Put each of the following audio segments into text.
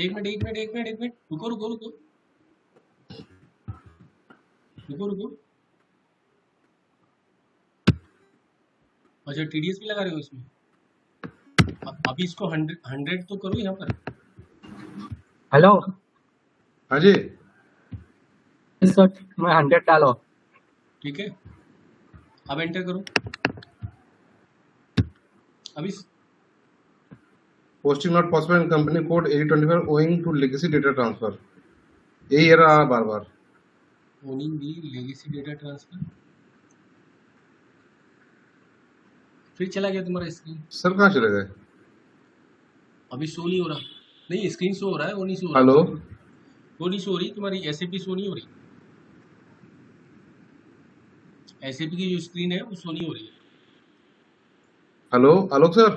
एक मिनट रुको। अच्छा टीडीएस भी लगा रहे हो इसमें? अभी इसको 100 तो करो यहाँ पर। हेलो हाँ जी सर, मैं 100 डालो। ठीक है, अब एंटर करो। अभी posting not possible in company code 8025 owing to legacy data transfer, यही एरर आ रहा बार बार। Owing the legacy data transfer, फिर चला गया तुम्हारा स्क्रीन। सर कहाँ चले गए? अभी शो नहीं हो रहा। नहीं, स्क्रीन शो हो रहा है, वो नहीं शो हो रहा। हेलो वो नहीं शो हो रही तुम्हारी एसएपी, शो नहीं हो रही। एसएपी की जो स्क्रीन है वो शो नहीं हो रही है। हेलो आलोक सर,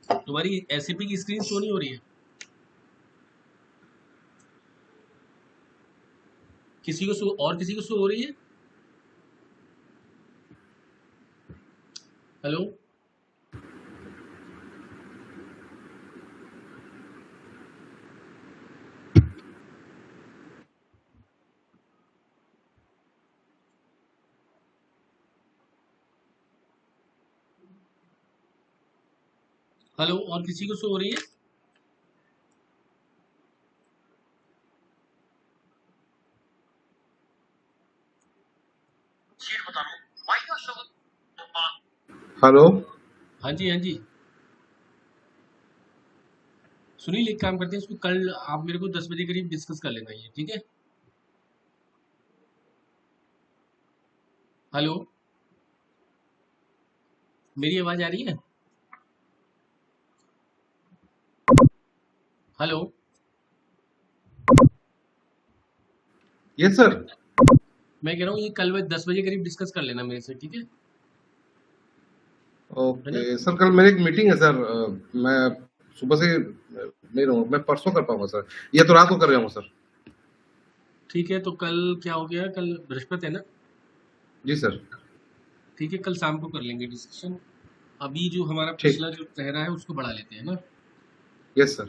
तुम्हारी एसएपी की स्क्रीन शो नहीं हो रही है। किसी को शो, और किसी को शो हो रही है? हेलो हेलो, और किसी को शो हो रही है? हेलो हाँ जी सुनील, एक काम करते हैं, इसको कल आप मेरे को 10 बजे करीब डिस्कस कर लेना, ये ठीक है? हेलो, मेरी आवाज आ रही है? Hello yes sir. मैं कह रहा हूँ ये कल 10 बजे करीब डिस्कस कर लेना मेरे से, ठीक है? ओके सर, कल मेरी एक मीटिंग है सर, मैं सुबह से नहीं रहूँगा, मैं परसों कर पाऊंगा सर, या तो रात को कर जाऊंगा सर। ठीक है, तो कल क्या हो गया, कल बृहस्पति है ना? जी सर। ठीक है, कल शाम को कर लेंगे डिस्कशन। अभी जो हमारा ठीक। पिछला जो चेहरा है उसको बढ़ा लेते हैं ना। Yes sir.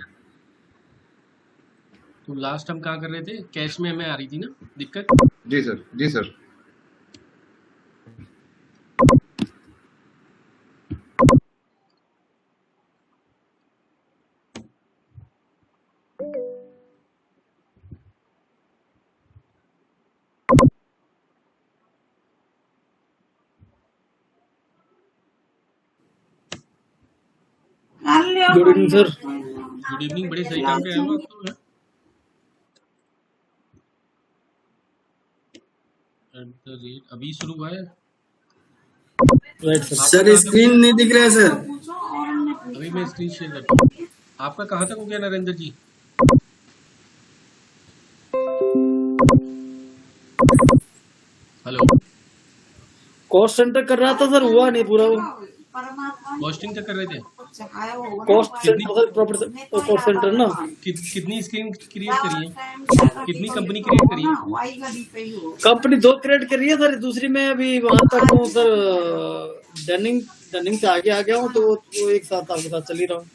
तो लास्ट हम कहाँ कर रहे थे? कैश में हमें आ रही थी ना दिक्कत। जी सर, जी sir. Good evening sir. Good evening, बड़े सही काम पे आए हो आप तो है? अभी शुरू हुआ है। Right sir. सर स्क्रीन नहीं दिख रहा है सर। अभी मैं स्क्रीन शेयर करता हूँ। आपका कहाँ तक हो गया नरेंद्र जी? हेलो, कॉस्ट सेंटर कर रहा था सर, हुआ नहीं पूरा वो। कॉस्टिंग क्या कर रहे थे? Cost centre sir, proper cost centre ना। कितनी स्क्रीन क्रिएट करी है? कितनी कंपनी क्रिएट करी है? कंपनी 2 क्रिएट करी है सर, दूसरी में अभी वहां तक हूँ सर, डनिंग से आगे आ गया हूँ, तो वो एक साथ आपके साथ चल ही रहा हूँ।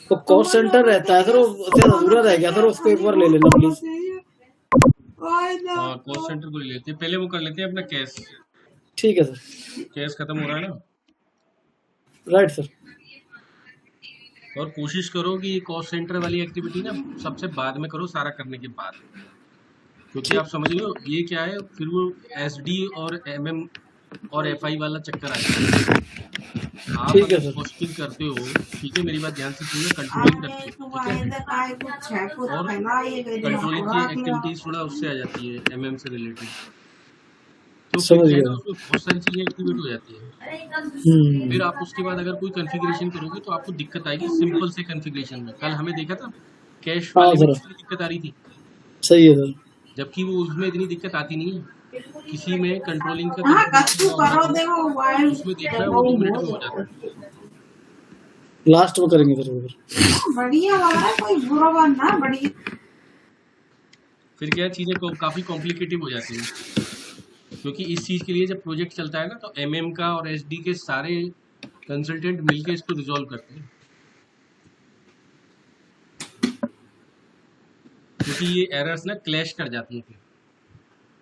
तो कॉस्ट सेंटर रहता है सर, वो अधूरा रह गया सर, उसको एक बार ले लेना प्लीज। हाँ, कॉस्ट सेंटर को ले लेते हैं, पहले वो कर लेते हैं अपना कैश। ठीक है सर। कैश खत्म हो रहा है ना? Right sir. और कोशिश करो कि कॉस्ट सेंटर वाली एक्टिविटी ना सबसे बाद में करो, सारा करने के बाद, क्योंकि आप समझ लो ये क्या है, फिर वो SD और MM और FI वाला चक्कर आ जाता है। आप ठीक है अगर सर। कॉस्टिंग करते हो, ठीक है, मेरी बात ध्यान से सुनिए, कंट्रोलिंग करते हो, ठीक है? और कंट्रोलिंग की एक्टिविटीज थोड़ा उससे आ जाती है, MM से रिलेटेड। तो फिर समझ क्या है गया। ना, उसमें बहुत सारी चीजें एक्टिवेट हो जाती हैं। फिर आप उसके बाद अगर कोई कॉन्फ़िगरेशन करोगे तो आपको दिक्कत आएगी सिंपल से कॉन्फ़िगरेशन में। कल हमें देखा था कैश हाँ वाले में सर, कितनी दिक्कत आ रही थी, सही है सर। जबकि वो उसमें इतनी दिक्कत आती नहीं है। किसी में कंट्रोलिंग का कॉन्फ़िगरेशन डाउन रखो, उसमें देखना वो 2 मिनट में हो जाता है। लास्ट में करेंगे सर वो फिर। बढ़िया वाला है, कोई बुरा वाला ना बढ़िया। फिर क्या है, चीज़ें काफ़ी कॉम्प्लिकेटिव हो जाती हैं, क्योंकि इस चीज़ के लिए जब प्रोजेक्ट चलता है ना तो एमएम का और एसडी के सारे कंसल्टेंट मिलके इसको रिजॉल्व करते हैं, क्योंकि ये एरर्स ना क्लैश कर जाती हैं। फिर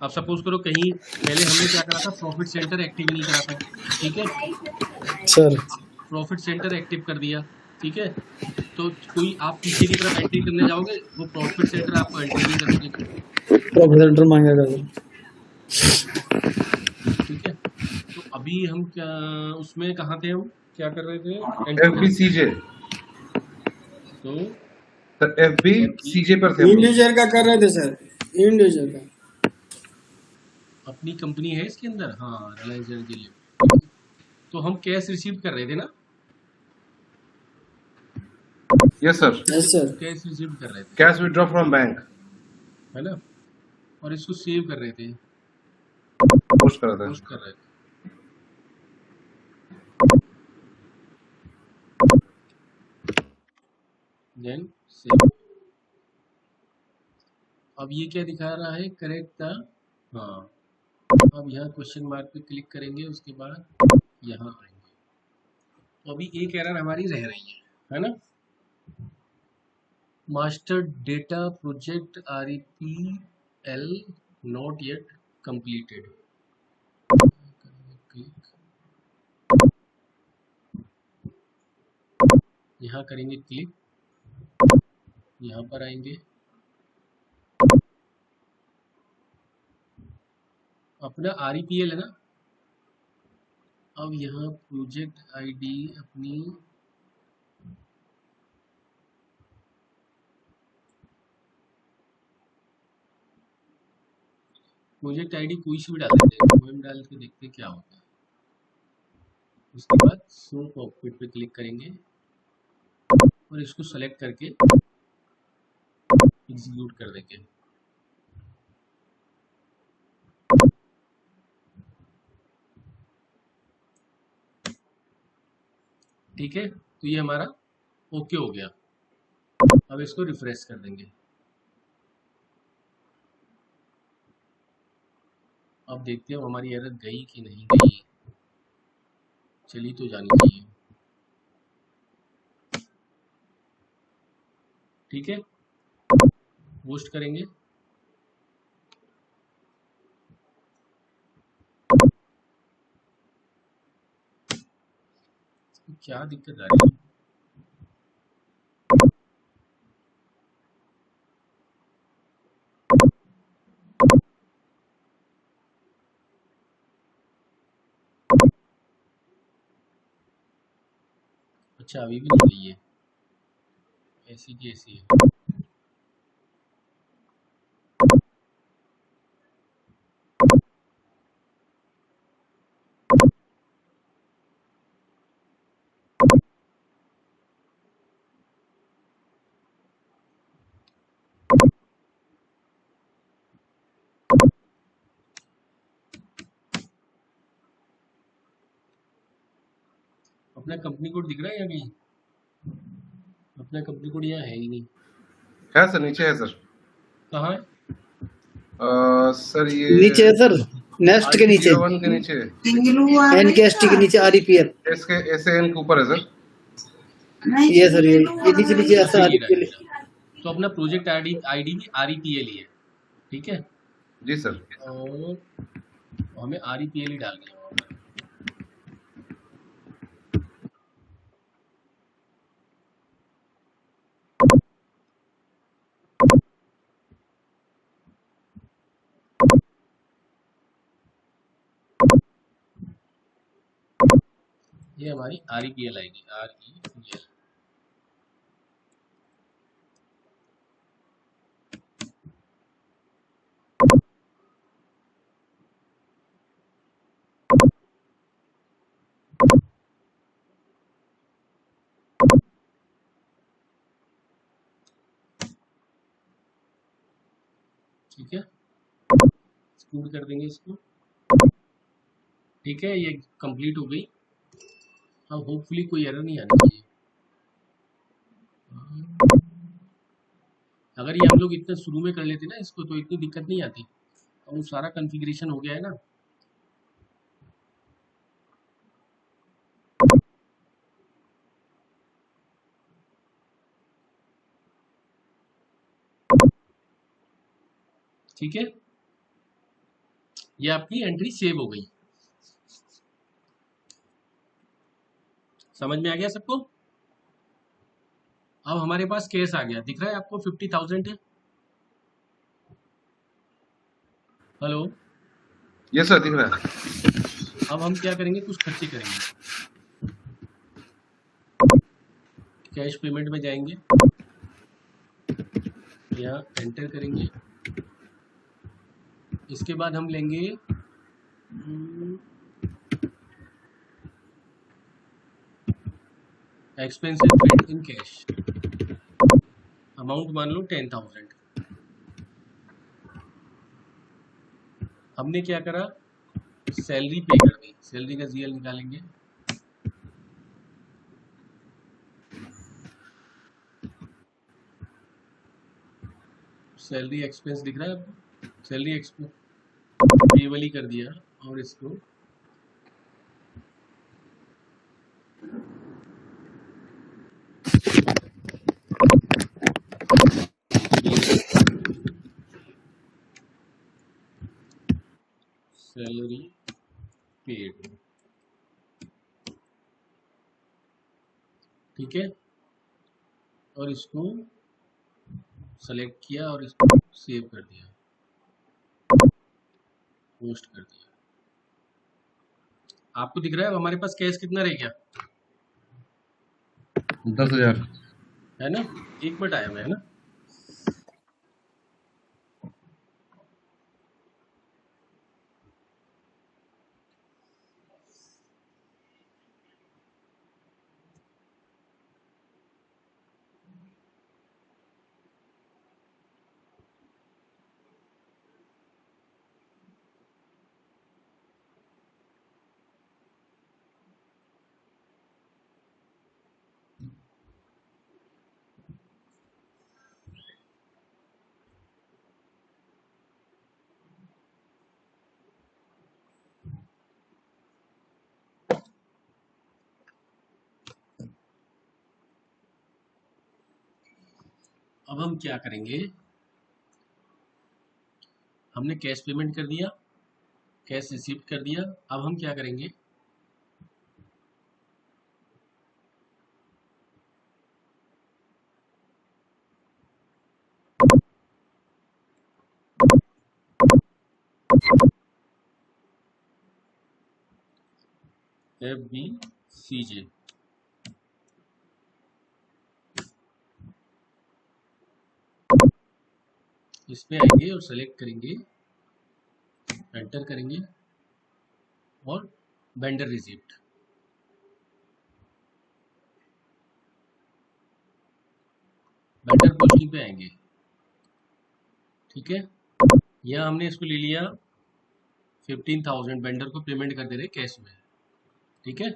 अब सपोज करो कहीं पहले हमने क्या करा था, प्रॉफिट सेंटर एक्टिव नहीं करा था, ठीक है, सर प्रॉफिट सेंटर एक्टिव कर दिया, ठीक है, तो कोई आप पीछे की तरफ एंट्री करने जाओगे वो प्रॉफिट सेंटर आपको एंट्री नहीं करने देगा, प्रोफेसर मांगेगा सर। ठीक है। तो अभी हम क्या उसमें कहाँ थे, हम क्या कर रहे थे, FBCJ तो सर, FBCJ पर थे हम इंड लोग। यूजर का कर रहे थे सर, इंड यूजर का। अपनी कंपनी है इसके अंदर, हाँ रिलायंस एनर्जी लिमिटेड। तो हम कैश रिसीव कर रहे थे ना, yes sir, yes sir. Cash receive कर रहे थे, कैश विड्रॉ फ्रॉम बैंक है ना, और इसको सेव कर रहे थे, पोस्ट करा था। पोस्ट कर रहे थे। Then save. अब ये क्या दिखा रहा है, करेक्ट था, हाँ। अब यहाँ क्वेश्चन मार्क पे क्लिक करेंगे, उसके बाद यहाँ आएंगे, तो अभी एक एरर हमारी रह रही है ना, master data project REPL not yet completed. यहाँ करेंगे क्लिक, यहाँ पर आएंगे, अपना REPL है ना, अब यहाँ प्रोजेक्ट आईडी अपनी प्रोजेक्ट आईडी कोई सी भी डाल देते हैं, OM डाल के देखते हैं क्या होता है। उसके बाद शो कॉकपिट पे क्लिक करेंगे और इसको सेलेक्ट करके एग्जीक्यूट कर देंगे। ठीक है, तो ये हमारा ओके हो गया। अब इसको रिफ्रेश कर देंगे। अब देखते हैं हमारी एरर गई कि नहीं गई, चली तो जानी चाहिए। ठीक है, पोस्ट करेंगे, क्या दिक्कत आ रही है, अच्छा अभी भी नहीं गई है, ऐसी की ऐसी है। अपना कंपनी कोड दिख रहा है या कहीं, अपना कंपनी कोड यहाँ है ही नहीं। है सर, नीचे है सर। कहाँ है, सर ये नीचे है सर, नेक्स्ट के नीचे, REPL 1 के नीचे, NKST के नीचे REPL। इसके SAN के ऊपर है सर। ये सर, ये नीचे नीचे ऐसा ये REPL। तो अपना प्रोजेक्ट आईडी भी REPL ही है, ठीक है, जी सर। और हमें REPL ही डालनी है वहाँ पर। ये हमारी REPL आएगी, REPL। ठीक है, एक्सक्लूड कर देंगे इसको। ठीक है, ये कंप्लीट हो गई। अब होपफुली कोई एरर नहीं आनी चाहिए। अगर ये हम लोग इतना शुरू में कर लेते ना इसको तो इतनी दिक्कत नहीं आती। अब वो सारा कॉन्फ़िगरेशन हो गया है ना। ठीक है, ये आपकी एंट्री सेव हो गई। समझ में आ गया सबको? अब हमारे पास केस आ गया, दिख रहा है आपको 50,000 है। हेलो, यस सर, दिख रहा है। अब हम क्या करेंगे, कुछ खर्चे करेंगे। कैश पेमेंट में जाएंगे, यहाँ एंटर करेंगे। इसके बाद हम लेंगे expensive paid in cash. Amount मान लो 10,000। हमने क्या करा, सैलरी पे कर दी। सैलरी का जीएल निकालेंगे। सैलरी एक्सपेंस दिख रहा है आपको, सैलरी एक्सपेंस पेबल ही कर दिया। और इसको सैलरी पेड, ठीक है। और इसको सेलेक्ट किया और इसको सेव कर दिया, पोस्ट कर दिया। आपको दिख रहा है हमारे पास कैश कितना रह गया 10,000। है ना। 1 मिनट आया मैं, है ना। अब हम क्या करेंगे, हमने कैश पेमेंट कर दिया, कैश रिसीव कर दिया। अब हम क्या करेंगे, FBCJ इस पे आएंगे और सेलेक्ट करेंगे, एंटर करेंगे और वेंडर रिसिप्ट। वेंडर पोस्टिंग पे आएंगे, ठीक है। यहाँ हमने इसको ले लिया 15,000, वेंडर को पेमेंट कर दे रहे कैश में, ठीक है।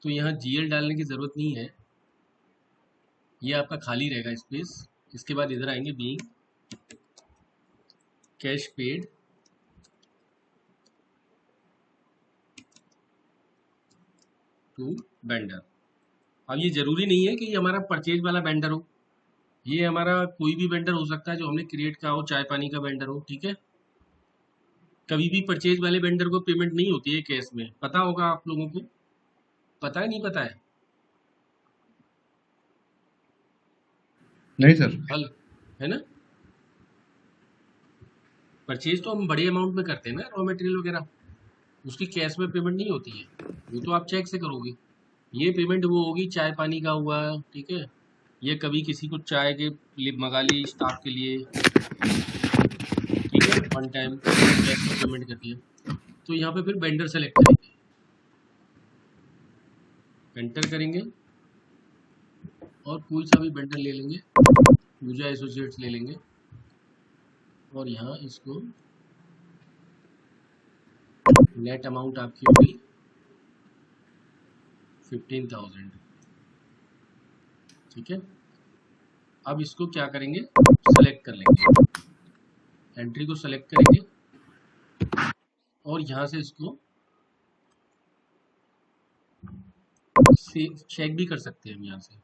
तो यहाँ जीएल डालने की ज़रूरत नहीं है, ये आपका खाली रहेगा स्पेस। इसके बाद इधर आएंगे, being cash paid to vendor. अब ये ज़रूरी नहीं है कि ये हमारा परचेज वाला वेंडर हो, ये हमारा कोई भी वेंडर हो सकता है जो हमने क्रिएट किया हो, चाय पानी का वेंडर हो, ठीक है। कभी भी परचेज वाले वेंडर को पेमेंट नहीं होती है कैश में, पता होगा आप लोगों को, पता है नहीं पता है? नहीं सर। हल है ना। परचेज तो हम बड़े अमाउंट में करते हैं ना, रॉ मटेरियल वगैरह, उसकी कैश में पेमेंट नहीं होती है, वो तो आप चेक से करोगे। ये पेमेंट वो होगी चाय पानी का हुआ, ठीक है। ये कभी किसी को चाय के लिए मंगा ली स्टाफ के लिए, ठीक है, वन टाइम कैश में पेमेंट कर दिया। तो यहाँ पे फिर वेंडर सेलेक्ट करेंगे, एंटर करेंगे और कोई सा भी वेंडर ले लेंगे, पूजा एसोसिएट्स ले लेंगे। और यहाँ इसको नेट अमाउंट आपकी होगी 15,000। ठीक है, अब इसको क्या करेंगे, सेलेक्ट कर लेंगे, एंट्री को सेलेक्ट करेंगे और यहाँ से इसको चेक भी कर सकते हैं हम यहाँ से।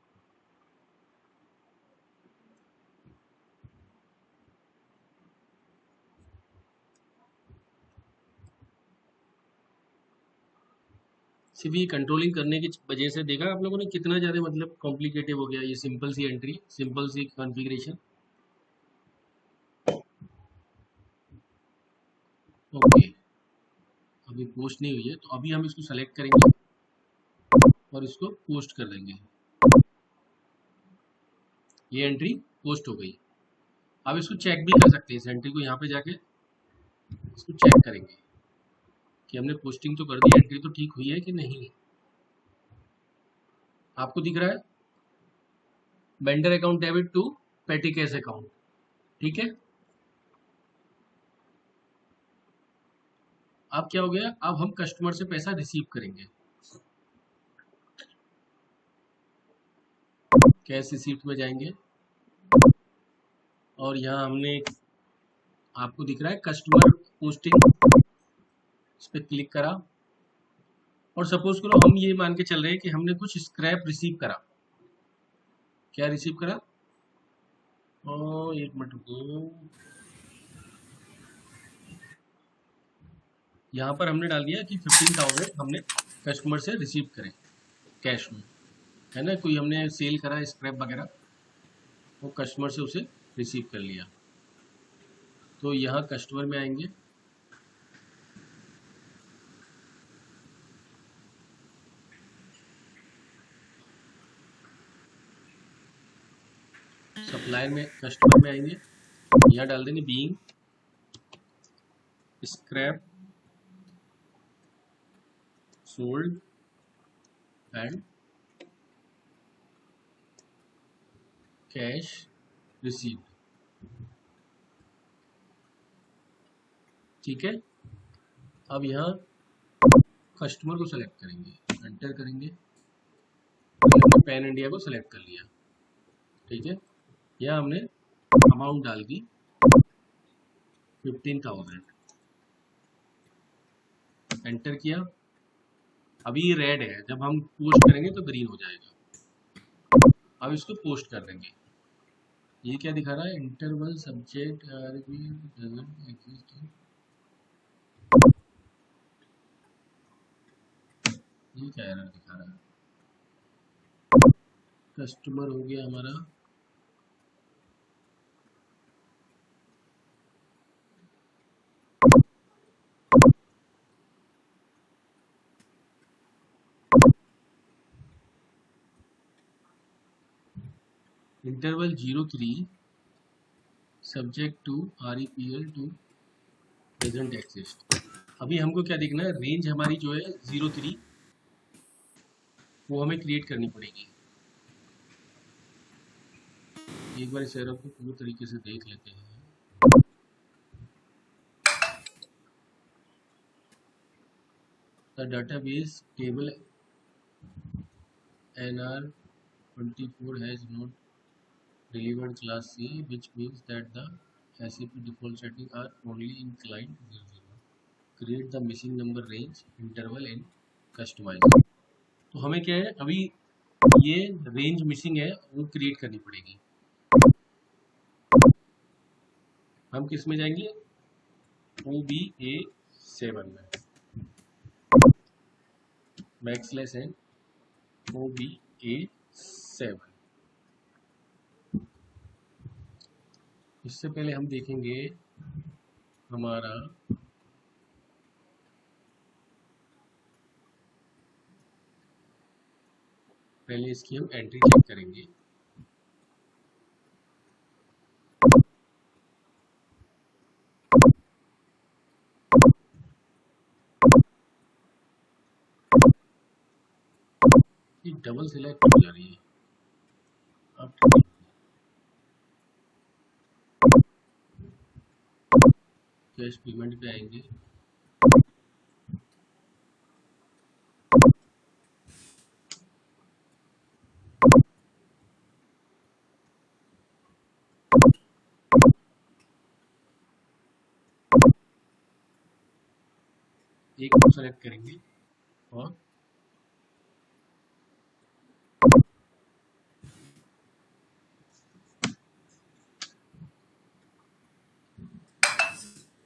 सिर्फ ये कंट्रोलिंग करने की वजह से देखा आप लोगों ने कितना ज़्यादा मतलब कॉम्प्लिकेटेड हो गया ये सिंपल सी एंट्री, सिंपल सी कॉन्फ़िगरेशन। ओके, अभी पोस्ट नहीं हुई है तो अभी हम इसको सेलेक्ट करेंगे और इसको पोस्ट कर देंगे। ये एंट्री पोस्ट हो गई। अब इसको चेक भी कर सकते हैं, इस एंट्री को यहाँ पे जाके इसको चेक करेंगे कि हमने पोस्टिंग तो कर दी, एंट्री तो ठीक हुई है कि नहीं। आपको दिख रहा है vendor account debit to petty cash account. ठीक है, अब क्या हो गया, अब हम कस्टमर से पैसा रिसीव करेंगे। कैश रिसीप्ट में जाएंगे और यहाँ हमने आपको दिख रहा है कस्टमर पोस्टिंग, इस पर क्लिक करा और सपोज करो हम ये मान के चल रहे हैं कि हमने कुछ स्क्रैप रिसीव करा। क्या रिसीव करा, एक मिनट रुको, यहाँ पर हमने डाल दिया कि 15,000 हमने कस्टमर से रिसीव करें कैश में, है ना। कोई हमने सेल करा स्क्रैप वगैरह, वो कस्टमर से उसे रिसीव कर लिया। तो यहाँ कस्टमर में आएंगे, सप्लायर में कस्टमर में आएंगे, यहाँ डाल देंगे being scrap sold and cash received. ठीक है, अब यहाँ कस्टमर को सेलेक्ट करेंगे, एंटर करेंगे, पैन इंडिया को सेलेक्ट कर लिया। ठीक है, यहाँ हमने अमाउंट डाल दी 15,000, एंटर किया। अभी ये रेड है, जब हम पोस्ट करेंगे तो ग्रीन हो जाएगा। अब इसको पोस्ट कर देंगे। ये क्या दिखा रहा है, इंटरवल सब्जेक्ट डजंट एग्जिस्ट। ये क्या एरर दिखा रहा है, कस्टमर हो गया हमारा interval 03 subject to REPL to doesn't exist. अभी हमको क्या देखना है, रेंज हमारी जो है 03 वो हमें क्रिएट करनी पड़ेगी। एक बार इस एरर को पूरी तरीके से देख लेते हैं। The database table NR24 has not delivered class C, which means that the SAP default settings are only in client 00. Create the missing number range interval and customize. तो हमें क्या है, अभी ये रेंज मिसिंग है वो क्रिएट करनी पड़ेगी। हम किस में जाएंगे, OBA7 में, बैकस्लैश एन OBA7। इससे पहले हम देखेंगे हमारा पहले इसकी हम एंट्री चेक करेंगे। ये डबल सिलेक्ट हो जा रही है, अब कैश पेमेंट पे आएंगे। एक को सेलेक्ट करेंगे और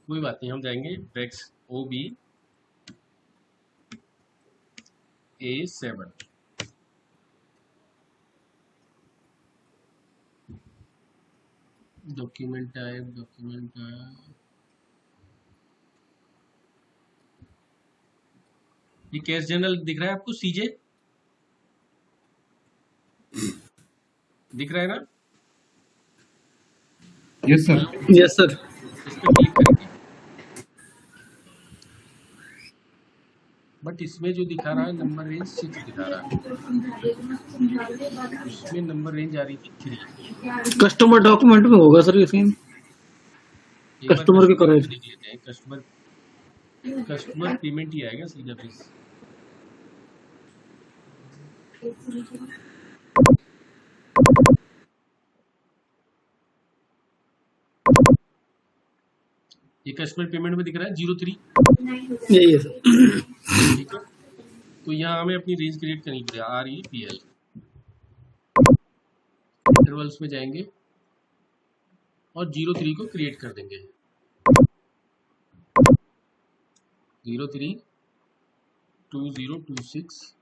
कोई बात नहीं, हम जाएंगे ब्रेक्स OBA7। डॉक्यूमेंट टाइप ये कैश जनरल दिख रहा है आपको? CJ दिख रहा है ना? Yes sir. Yes sir. इस पर क्लिक करेंगे, बट इसमें जो दिखा रहा है नंबर रेंज 6 दिखा रहा है, उसमें नंबर रेंज आ रही थी 3। कस्टमर डॉक्यूमेंट में होगा सर ये सेम। एक बार कस्टमर के कस्टमर करेक्ट। देख लेते हैं। कस्टमर पेमेंट ही आएगा सीधा प्लीज। ये कस्टमर पेमेंट में दिख रहा है 03। यही है सर। ठीक है, तो यहाँ हमें अपनी रेंज क्रिएट करनी पड़ेगी REPL। इंटरवल्स में जाएंगे और 03 को क्रिएट कर देंगे। 032026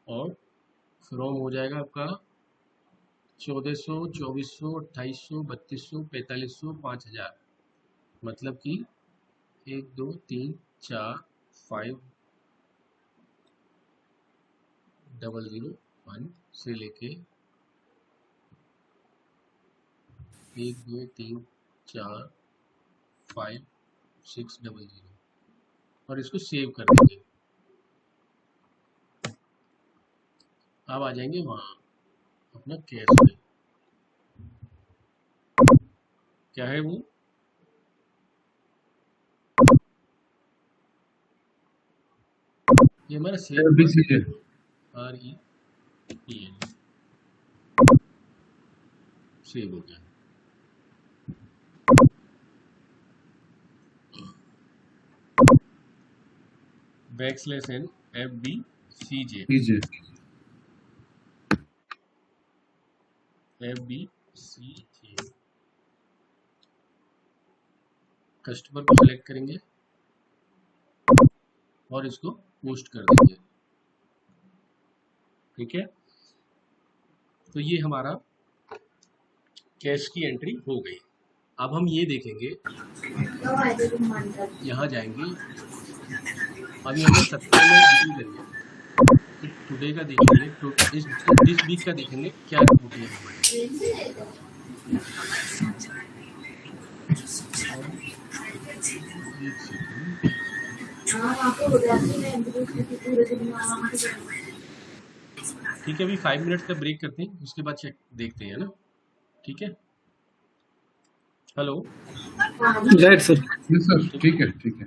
और फ्रॉम हो जाएगा आपका 1400, 2400, 2800, 3200, 4500, 5000। मतलब कि 1 2 3 4 5 0 1 से लेके 1 2 3 4 5 6 0 और इसको सेव कर देंगे। अब आ जाएंगे वहाँ अपना कैश में। क्या है वो? ये हमारा सेव REPL सेव हो गया। \n FBCJ कस्टमर को सिलेक्ट करेंगे और इसको पोस्ट कर देंगे। ठीक है, तो ये हमारा कैश की एंट्री हो गई। अब हम ये देखेंगे, यहाँ जाएंगे, अभी हमें 17 में एंट्री करनी है। टुडे का देखेंगे, दिस वीक का देखेंगे क्या रिपोर्ट है हमारी। ठीक है, अभी 5 मिनट्स का ब्रेक करते हैं, उसके बाद चेक देखते हैं ना। ठीक है, hello. Right sir. Yes sir, ठीक है ठीक है।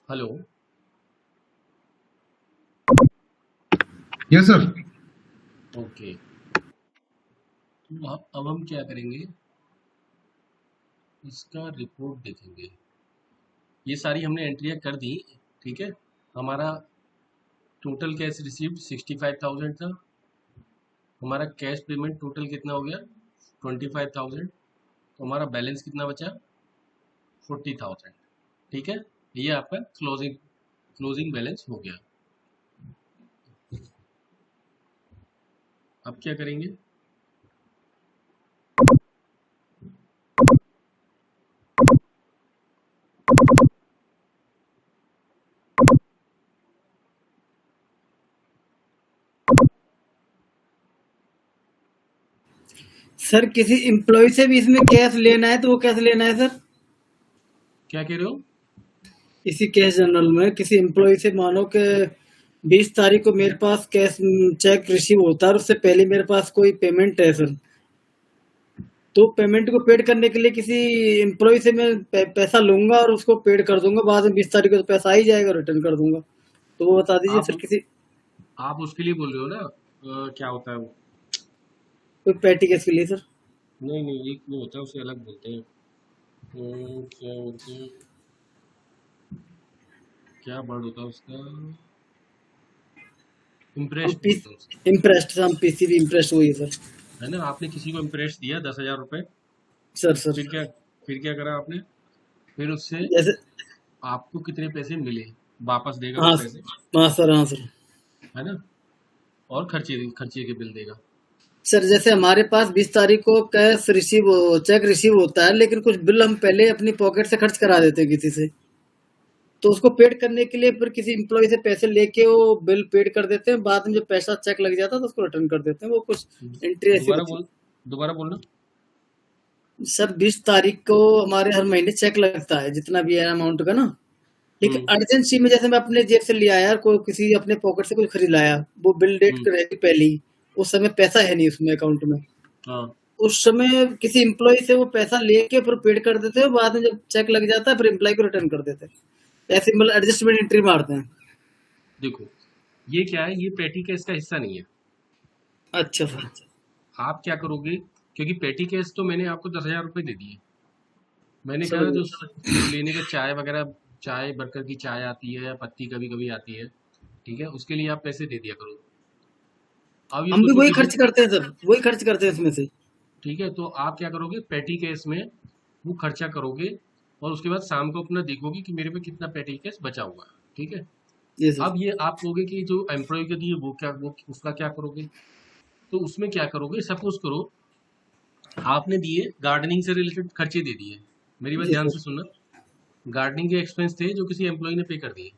हेलो। Yes sir. ओके, तो अब हम क्या करेंगे, इसका रिपोर्ट देखेंगे। ये सारी हमने एंट्रियां कर दी, ठीक है। हमारा टोटल कैश रिसीव्ड 65,000 था। हमारा कैश पेमेंट टोटल कितना हो गया 25,000। तो हमारा बैलेंस कितना बचा 40,000, ठीक है। ये आपका क्लोजिंग बैलेंस हो गया। अब क्या करेंगे, सर किसी एम्प्लॉय से भी इसमें कैश लेना है तो वो कैसे लेना है सर? क्या कह रहे हो? इसी कैश जनरल में किसी एम्प्लॉय से मानो कि 20 तारीख को मेरे पास कैश चेक रिसीव होता है और उससे पहले मेरे पास कोई पेमेंट है सर, तो पेमेंट को पेड करने के लिए किसी एम्प्लॉय से मैं पैसा लूंगा और उसको पेड कर दूंगा, बाद में 20 तारीख को तो पैसा आ ही जाएगा, रिटर्न कर दूंगा। तो वो बता दीजिए आप सर, किसी आप उसके लिए बोल रहे हो ना, क्या होता है वो? कोई पैटी केस के लिए सर? नहीं नहीं, एक वो होता है, उसे अलग बोलते हैं। क्या बोलते हैं, क्या वर्ड होता है उसका? इम्प्रेस बोलते हैं उसे, इम्प्रेस्ड, हम पीसीबी इम्प्रेस्ड हुई है सर। है ना। आपने किसी को इम्प्रेस दिया 10,000 रुपये, सर सर फिर क्या करा आपने? फिर उससे जैसे, आपको कितने पैसे मिले, वापस देगा वो हाँ पैसे, हाँ सर, हाँ सर। है ना। और खर्चे के बिल देगा। सर जैसे हमारे पास 20 तारीख को कैश रिसीव चेक रिसीव होता है, लेकिन कुछ बिल हम पहले अपनी पॉकेट से खर्च करा देते हैं किसी से, तो उसको पेड करने के लिए फिर किसी एम्प्लॉय से पैसे लेके वो बिल पेड कर देते हैं, बाद में जब पैसा चेक लग जाता है तो उसको रिटर्न कर देते हैं। वो कुछ एंट्री ऐसी होती है। दोबारा बोलना। सर 20 तारीख को हमारे हर महीने चेक लगता है जितना भी है अमाउंट का ना, लेकिन अर्जेंसी में जैसे मैं अपने जेब से लिया यार, कोई किसी अपने पॉकेट से कुछ खरीद लाया, वो बिल डेट रहेगी पहले ही, उस समय पैसा है नहीं उसमें अकाउंट में, हाँ। उस समय किसी एम्प्लॉय से वो पैसा लेके फिर पेड कर देते हैं, बाद में जब चेक लग जाता है फिर एम्प्लॉय को रिटर्न कर देते हैं। ऐसे मतलब एडजस्टमेंट एंट्री मारते हैं। देखो ये क्या है, ये पेटी केस का हिस्सा नहीं है। अच्छा सर। आप क्या करोगे, क्योंकि पेटी केस तो मैंने आपको 10,000 रुपये दे दिए। मैंने सर कहा जो लेने का चाय वगैरह, चाय बरकर की चाय आती है या पत्ती कभी कभी आती है, ठीक है, उसके लिए आप पैसे दे दिया करो। अब ये हम भी सोचो वही कि खर्च करते हैं सर, वही खर्च करते हैं इसमें से। ठीक है, तो आप क्या करोगे, पेटी केस में वो खर्चा करोगे और उसके बाद शाम को अपना देखोगे कि मेरे पे कितना पेटी केस बचा हुआ है, ठीक है। ये सर। अब ये आप कहोगे कि जो एम्प्लॉय के दिए वो उसका क्या करोगे, तो उसमें क्या करोगे, सपोज करो आपने दिए गार्डनिंग से रिलेटेड खर्चे दे दिए, मेरी बात जी ध्यान सर। से सुनना, गार्डनिंग के एक्सपेंस थे जो किसी एम्प्लॉय ने पे कर दिए,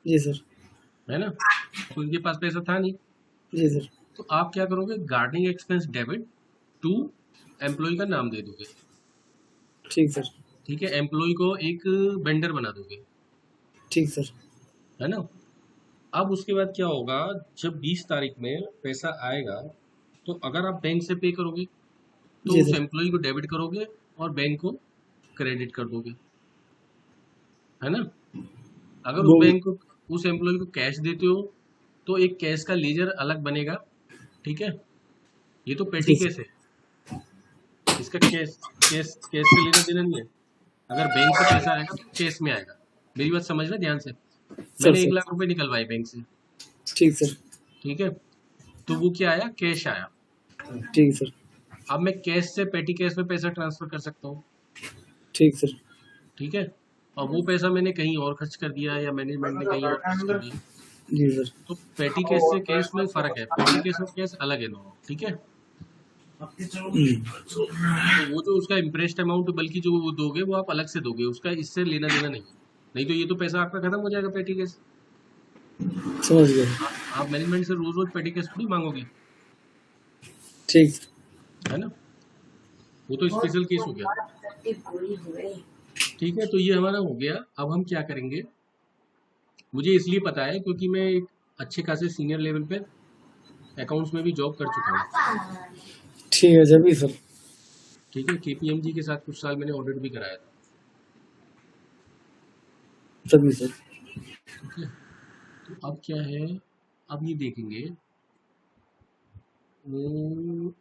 जी सर। है ना, तो उनके पास पैसा था नहीं, जी सर। तो आप क्या करोगे, gardening expense debit to employ का नाम दे दोगे, ठीक सर। ठीक है, एम्प्लॉय को एक वेंडर बना दोगे, ठीक सर। है ना। अब उसके बाद क्या होगा, जब 20 तारीख में पैसा आएगा तो अगर आप बैंक से पे करोगे तो जी उस सर। एम्प्लॉय को डेबिट करोगे और बैंक को क्रेडिट कर दोगे, है ना। अगर उस वो बैंक को, उस एम्प्लॉय को कैश देते हो तो एक कैश का लेजर अलग बनेगा, ठीक है। ये तो पेटी जी सर। केस है, इसका कैश कैश कैश से लेना देना नहीं है। अगर बैंक से पैसा आएगा तो कैश में आएगा, मेरी बात समझना ध्यान से। सर मैंने 1 सर। लाख रुपए निकलवाए बैंक से, ठीक सर। ठीक है, तो वो क्या आया, कैश आया। ठीक सर। अब मैं कैश से पेटी कैश में पैसा ट्रांसफर कर सकता हूँ, ठीक सर। ठीक है। और वो पैसा मैंने कहीं और खर्च कर दिया या मैनेजमेंट ने कहीं और खर्च कर दिया, जी सर। तो पेटी केस से केस में फर्क है, पेटी केस और केस अलग है दोनों, ठीक है। तो वो जो उसका इंटरेस्ट अमाउंट बल्कि जो वो दोगे वो आप अलग से दोगे, उसका इससे लेना देना नहीं, नहीं तो ये तो पैसा आपका खत्म हो जाएगा पेटी केस। समझ गए। आप मैनेजमेंट से रोज रोज पेटी केस थोड़ी मांगोगे, ठीक है ना। वो तो स्पेशल केस हो गया, ठीक है। तो ये हमारा हो गया। अब हम क्या करेंगे, मुझे इसलिए पता है क्योंकि मैं एक अच्छे खासे सीनियर लेवल पे अकाउंट्स में भी जॉब कर चुका हूँ, ठीक है जब भी सर। ठीक है। केपीएमजी के साथ कुछ साल मैंने ऑडिट भी कराया था, तभी सर। ठीक है। तो अब क्या है, अब ये देखेंगे वो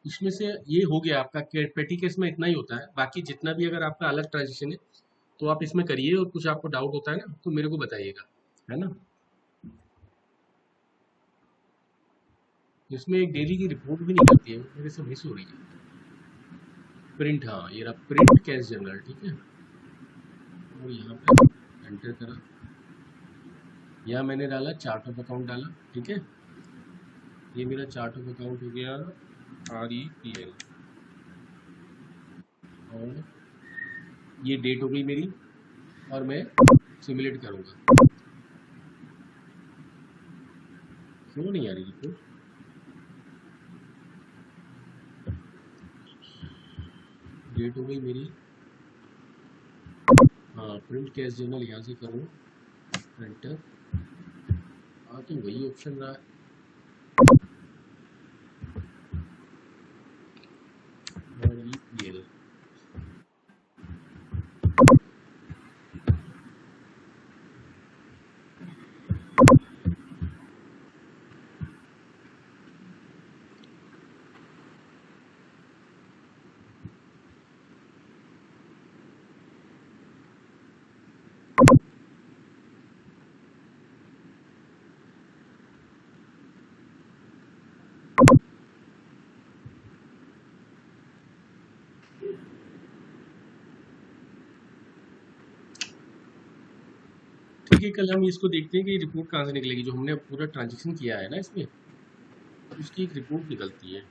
इसमें से ये हो गया आपका पेटी केस में इतना ही होता है। बाकी जितना भी अगर आपका अलग ट्रांजेक्शन है तो आप इसमें करिए, और कुछ आपको डाउट होता है ना तो मेरे को बताइएगा, है ना। इसमें एक डेली की रिपोर्ट भी निकलती है, वो मेरे से मिस हो रही है। प्रिंट, हाँ ये रहा, प्रिंट कैश जर्नल, ठीक है। और यहाँ पे एंटर करा, यहाँ मैंने डाला चार्ट ऑफ अकाउंट डाला, ठीक है। ये मेरा चार्ट ऑफ अकाउंट हो गया REPL, और ये डेट हो गई मेरी, और मैं सिमुलेट करूँगा। क्यों नहीं आ रही रिपोर्ट, डेट हो गई मेरी, हाँ प्रिंट कैश जर्नल यहाँ से करूँ एंटर, हाँ तो वही ऑप्शन रहा है, REPL। ठीक है, कल हम इसको देखते हैं कि रिपोर्ट कहाँ से निकलेगी। जो हमने पूरा ट्रांजेक्शन किया है ना इसमें, उसकी एक रिपोर्ट निकलती है,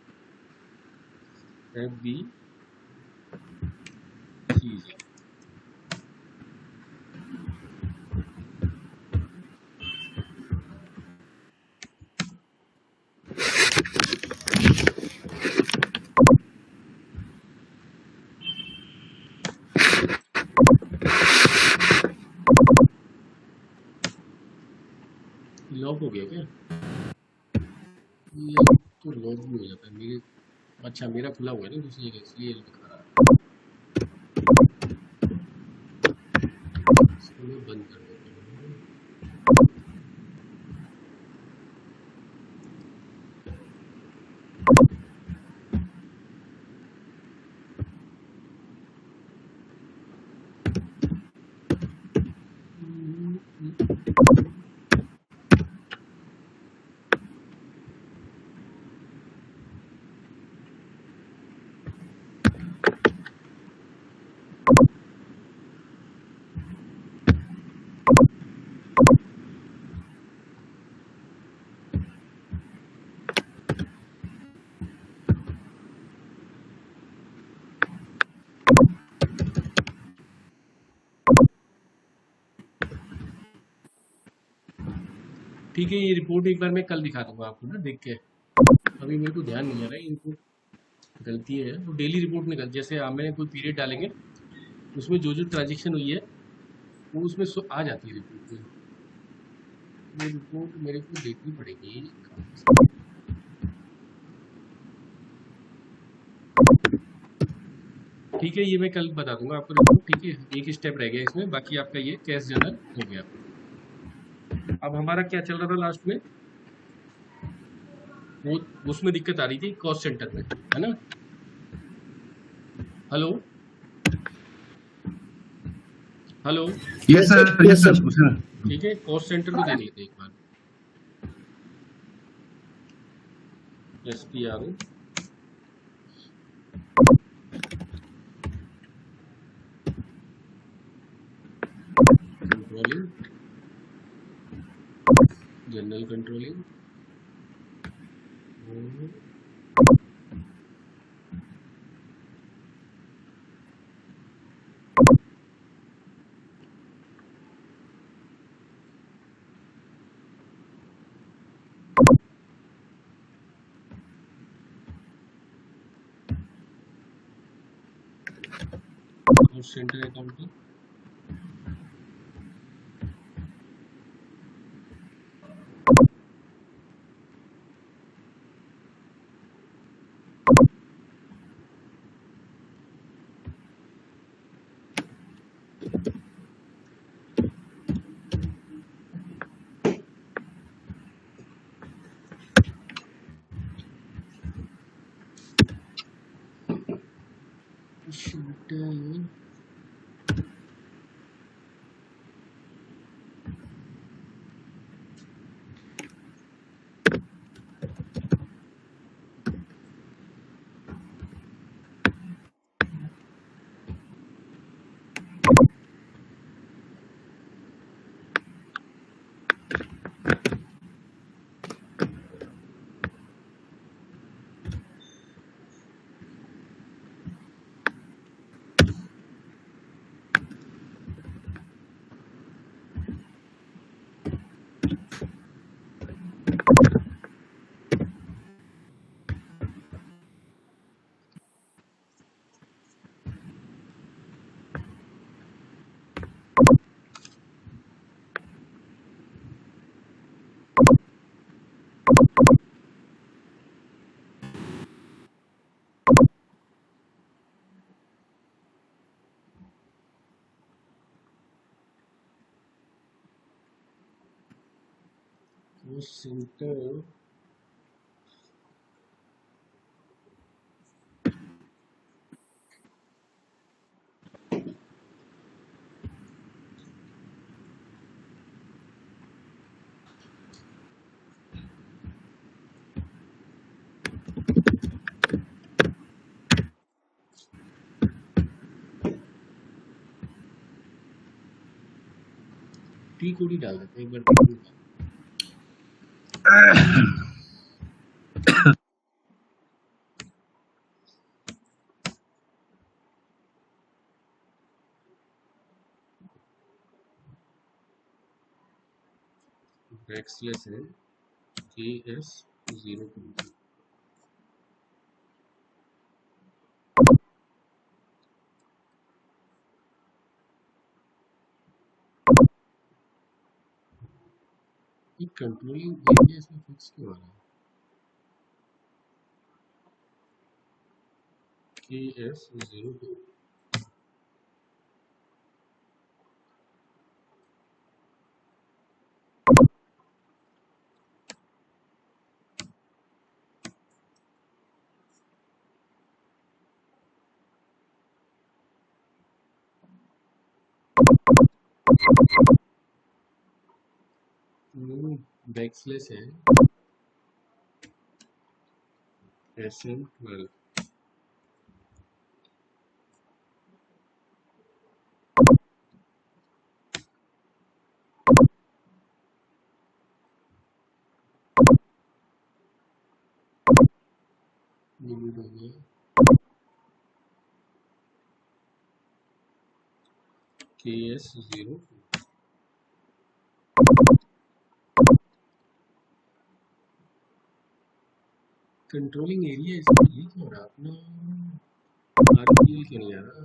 FB चीज़। लॉक हो गया क्या, ये तो लॉक भी हो जाता है मेरे, अच्छा मेरा खुला हुआ है ना दूसरी जगह, इसलिए दिखा रहा है। इसको मैं बंद कर देता हूँ। ठीक है, ये रिपोर्ट एक बार मैं कल दिखा दूंगा आपको ना देख के। अभी मेरे को ध्यान नहीं आ रहा है, इनपुट गलती है वो डेली रिपोर्ट निकल, जैसे हमें कोई पीरियड डालेंगे उसमें जो जो ट्रांजेक्शन हुई है वो उसमें आ जाती है रिपोर्ट में। ये रिपोर्ट मेरे को देखनी पड़ेगी। ठीक है, ये मैं कल बता दूंगा आपको रिपोर्ट। ठीक है, एक स्टेप रह गया इसमें, बाकी आपका ये कैश जर्नल हो गया। अब हमारा क्या चल रहा था लास्ट में, वो उसमें दिक्कत आ रही थी कॉस्ट सेंटर में, है ना। Hello hello, yes sir, yes sir, sir. ठीक है, कॉस्ट सेंटर को देख लेते हैं एक बार। SPRO controlling, general controlling, cost centre accounting, centre T code ही डाल देते हैं एक बार। बैकस्लैश है KS02, ये कंट्रोलिंग एरिया इसमें फिक्स क्यों आ रहा है, KS02। बैकस्लैश है SM12, लिमिट हो गया KS02। कंट्रोलिंग एरिया इसमें ये क्यों हो रहा अपना आरपीएल क्यों नहीं आ रहा?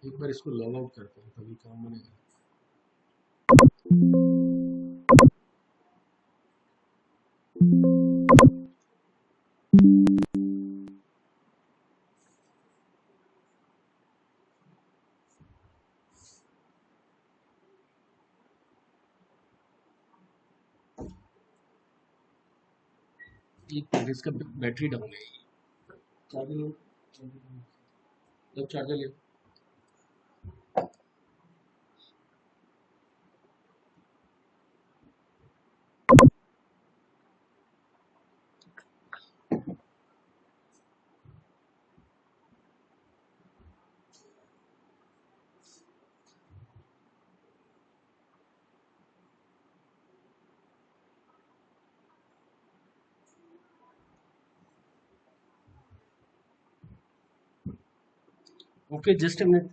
एक बार इसको लॉग आउट करते हैं तभी काम बनेगा। एक मिनट, इसका बैटरी डाउन है। चार्जर लो, जब चार्जर ले। Okay, just a minute.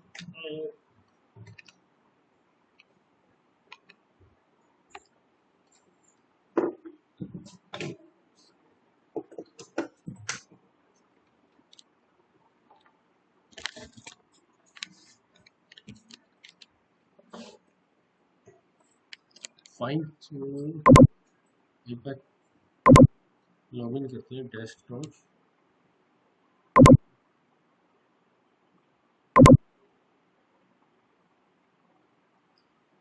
Fine, एक बार लॉगिन करते हैं desktop.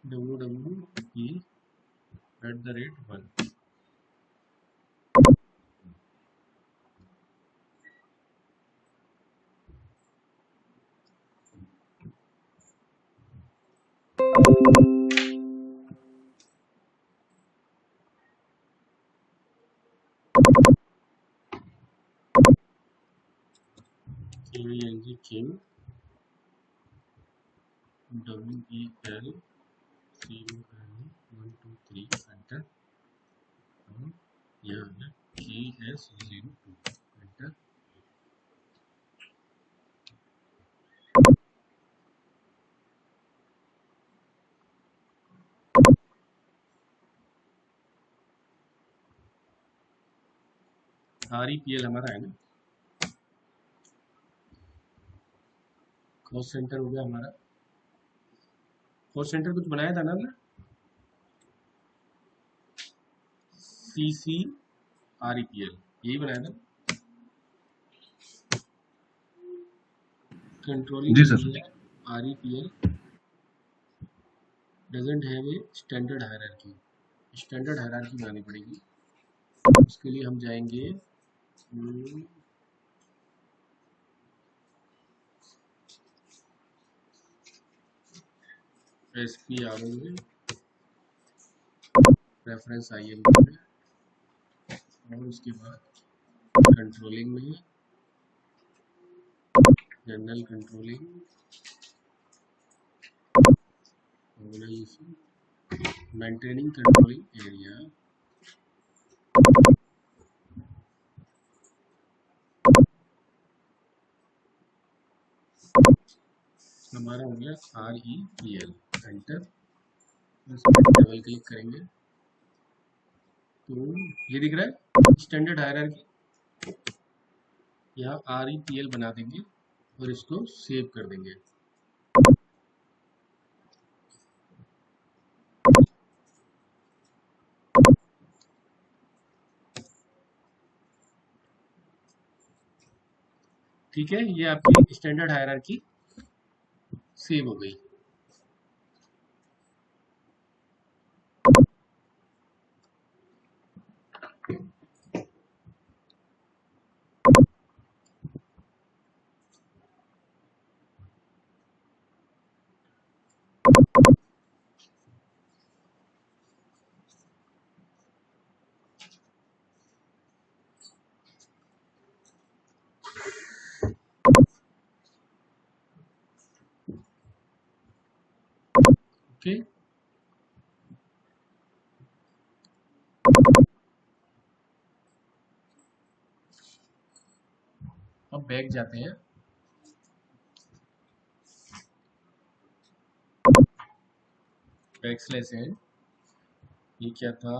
www.e@1 king WEL 123 enter. यहाँ है KS02 एंटर। REPL हमारा है ना, कॉस्ट सेंटर हो गया हमारा। कॉस्ट सेंटर कुछ बनाया था ना हमने, CCREPL यही बनाया था। कंट्रोलिंग जी sir. REPL doesn't have a standard hierarchy. Standard hierarchy बनानी पड़ेगी। उसके लिए हम जाएंगे SPRO में, रेफरेंस IM में, और उसके बाद कंट्रोलिंग में, general controlling, organisation, maintaining controlling area, हमारा हो गया REPL एंटर। डबल क्लिक करेंगे तो ये दिख रहा है स्टैंडर्ड हायरार्की। यहाँ REPL बना देंगे और इसको सेव कर देंगे। ठीक है, ये आपकी स्टैंडर्ड हायरार्की सेव हो गई। ओके, अब बैक जाते हैं। बैक स्लैश है ये क्या था,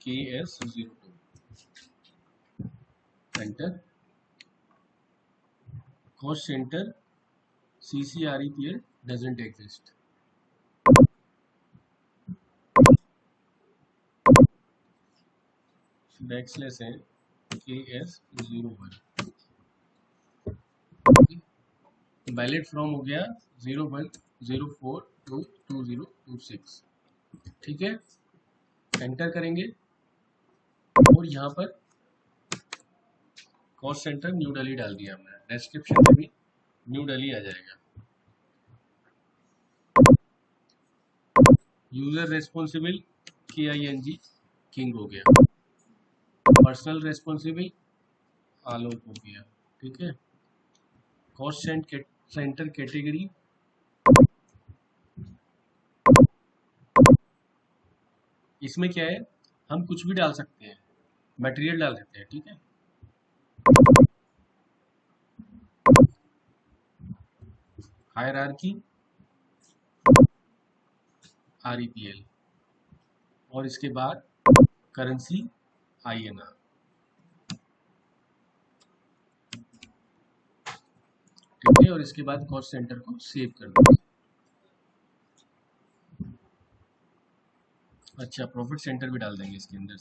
KS02 enter, cost centre CCREPL doesn't exist. Backslash है KS01, वैलिड फ्रॉम हो गया 0104 to 2026, ठीक है। एंटर करेंगे और यहाँ पर कॉस्ट सेंटर न्यू दिल्ली डाल दिया हमने, डिस्क्रिप्शन में भी न्यू दिल्ली आ जाएगा। यूजर रेस्पॉन्सिबल KING किंग हो गया, पर्सनल रेस्पॉन्सिबल आलोक हो गया, ठीक है। कॉस्ट सेंटर कैटेगरी इसमें क्या है, हम कुछ भी डाल सकते हैं, मटेरियल डाल देते हैं, ठीक है। हायरार्की REPL और इसके बाद करेंसी INR, ठीक है। और इसके बाद कॉस्ट सेंटर को सेव कर दो। अच्छा, प्रॉफिट सेंटर भी डाल देंगे इसके अंदर,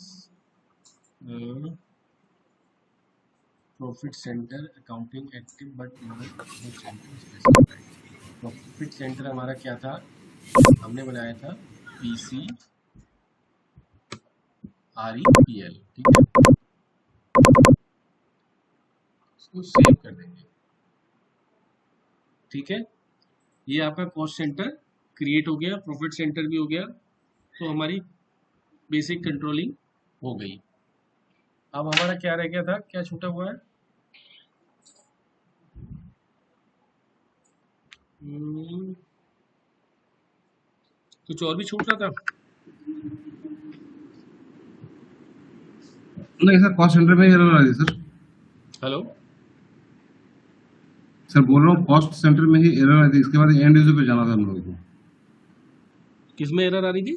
profit centre accounting active but profit centre हमारा क्या था, हमने बनाया था PCREPL, ठीक है। इसको सेव कर देंगे, ठीक है। ये आपका कॉस्ट सेंटर क्रिएट हो गया, प्रॉफिट सेंटर भी हो गया, तो हमारी बेसिक कंट्रोलिंग हो गई। अब हमारा क्या रह गया था, क्या छूटा हुआ है, कुछ और भी छूट रहा था। नहीं सर, कॉस्ट सेंटर में ही एरर आ रही सर। हेलो सर बोल रहा हूँ कॉस्ट सेंटर में ही एरर आ रही थी, इसके बाद एंड यूजर पे जाना था हम लोगों को। किसमें एरर आ रही थी?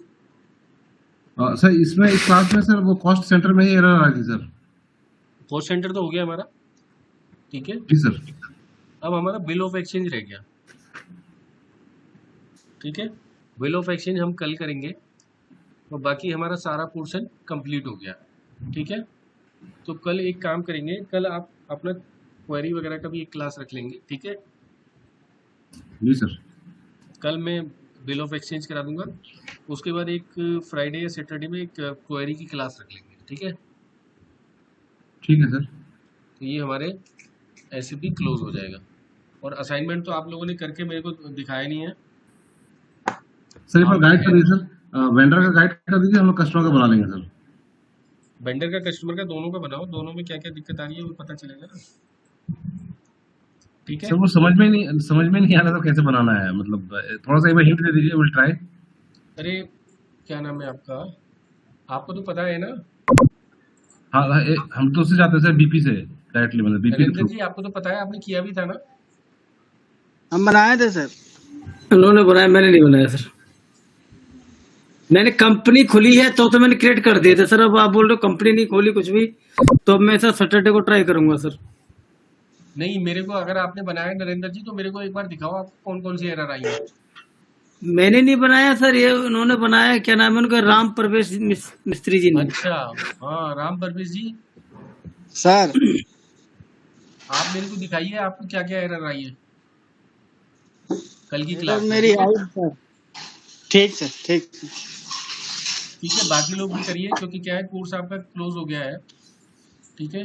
सर इसमें इस क्लास में सर वो कॉस्ट सेंटर में ही एरर आ रही थी सर। कॉस्ट सेंटर तो हो गया हमारा, ठीक है। जी सर। अब हमारा बिल ऑफ एक्सचेंज रह गया, ठीक है। बिल ऑफ एक्सचेंज हम कल करेंगे और बाकी हमारा सारा पोर्शन कंप्लीट हो गया, ठीक है। तो कल एक काम करेंगे, कल आप अपना क्वेरी वगैरह का भी एक क्लास रख लेंगे, ठीक है। जी सर। कल मैं बिल ऑफ एक्सचेंज करा दूंगा, उसके बाद एक फ्राइडे या सैटरडे में एक क्वेरी की क्लास रख लेंगे, ठीक है। ठीक है सर। तो ये हमारे SAP क्लोज हो जाएगा। और असाइनमेंट तो आप लोगों ने करके मेरे को दिखाया नहीं है सर। एक बार गाइड कर दीजिए सर, वेंडर का गाइड कर दीजिए, हम लोग कस्टमर का बना लेंगे सर। वेंडर का कस्टमर का दोनों का बनाओ, दोनों में क्या क्या दिक्कत आ रही है वो पता चलेगा ना, ठीक है। सर वो समझ में नहीं आ रहा था कैसे बनाना है, मतलब थोड़ा सा एक बार हिंट दे दीजिए, विल ट्राई। अरे क्या नाम है आपका, आपको तो पता है ना। हाँ हम तो उससे जाते हैं सर, बीपी से डायरेक्टली, मतलब बीपी के नरेंद्र थ्रू। जी आपको तो पता है, आपने किया भी था ना। हम बनाए थे सर, उन्होंने बनाया, मैंने नहीं बनाया सर। मैंने कंपनी खुली है तो मैंने क्रिएट कर दिए थे सर। अब आप बोल रहे हो कंपनी नहीं खोली कुछ भी, तो मैं सर सैटरडे को ट्राई करूंगा सर। नहीं, मेरे को अगर आपने बनाया नरेंद्र जी तो मेरे को एक बार दिखाओ आप कौन कौन सी एरर आई है। मैंने नहीं बनाया सर, ये उन्होंने बनाया, क्या नाम है उनका, राम प्रवेश मिस्त्री जी ने। अच्छा, हाँ राम परवेश जी, सर आप मेरे को दिखाइए आपको क्या क्या एरर आई है कल की क्लास में। मेरी आई सर। ठीक सर, ठीक। ठीक है, बाकी लोग भी करिए क्योंकि क्या है, कोर्स आपका क्लोज हो गया है, ठीक है।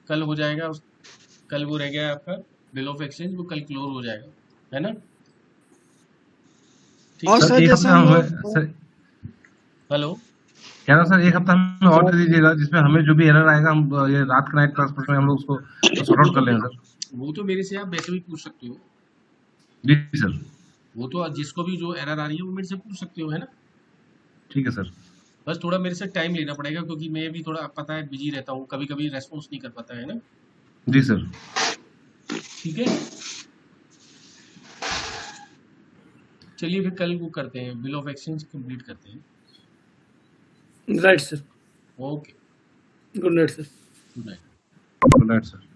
कल हो जाएगा, कल वो रह गया है आपका बिल ऑफ एक्सचेंज, वो कल क्लोज हो जाएगा, है ना। ठीक और है। सर एक जैसे हफ्ता हम हमें लोग, सर हेलो, कह रहा सर, एक हफ्ता हमें और दे दीजिएगा, जिसमें हमें जो भी एरर आएगा हम ये रात का नाइट क्लास में हम लोग उसको सॉर्ट आउट कर लेंगे सर। वो तो मेरे से आप वैसे भी पूछ सकते हो, जी सर। वो तो जिसको भी जो एरर आ रही है वो मेरे से पूछ सकते हो, है ना। ठीक है सर। बस थोड़ा मेरे से टाइम लेना पड़ेगा क्योंकि मैं भी थोड़ा पता है बिजी रहता हूँ, कभी कभी रेस्पॉन्स नहीं कर पाता, है ना। जी सर। ठीक है। चलिए फिर कल वो करते हैं, बिल ऑफ एक्सचेंज कंप्लीट करते हैं। Right sir, okay, good night sir. Good night. Good night sir.